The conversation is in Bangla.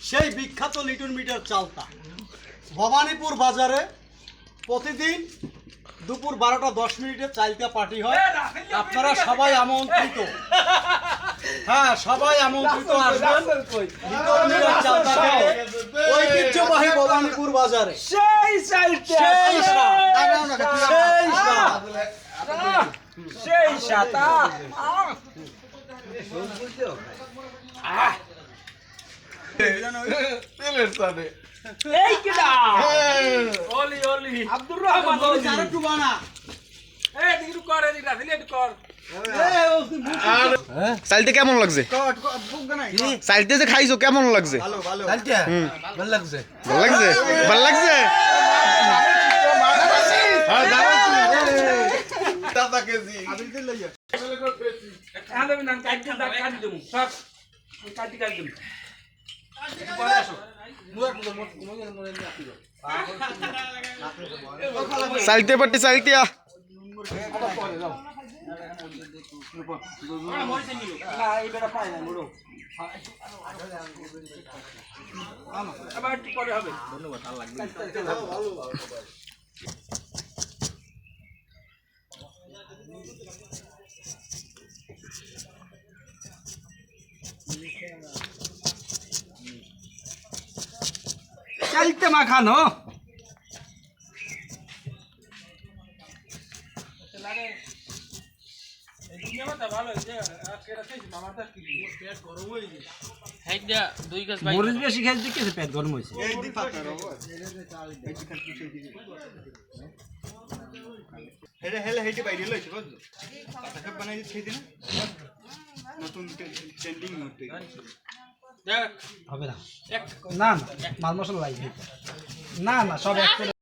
সেই বিখ্যাত লিটন মিটার চালতা ভবানীপুর বাজারে প্রতিদিন দুপুর 12:10 চালতা পার্টি হয়। আপনারা সবাই আমন্ত্রিত। হ্যাঁ, সবাই আমন্ত্রিত আসবেন লিটন মিটার চালতা খেতে। ঐতিহ্যবাহী ভবানীপুর বাজারে সেই চালতা সেই সেই সাতা এই কিডা ওলি ওলি আব্দুর রহমান ওলি যারা টুবানা এই দিকে কর এদিকে রাখলি একটু কর চালতে কেমন লাগছে? চালতে যে খাইছো কেমন লাগছে? ভালো ভালো ভালো লাগছে। ভালো লাগছে। আমি নাম কাটি দেবো সব কাটি দেবো পরে আসো চালতে পারতে চালতিয়া না এই বেটা পাই না মুড়ো আবার একটু পরে হবে ধন্যবাদ ভালো লাগবে চালতে মাখানো মরিচ বেশি খেয়ে দেখেছে পেট গরম হয়েছে হবে না না মাল মশলা লাগবে না সব এক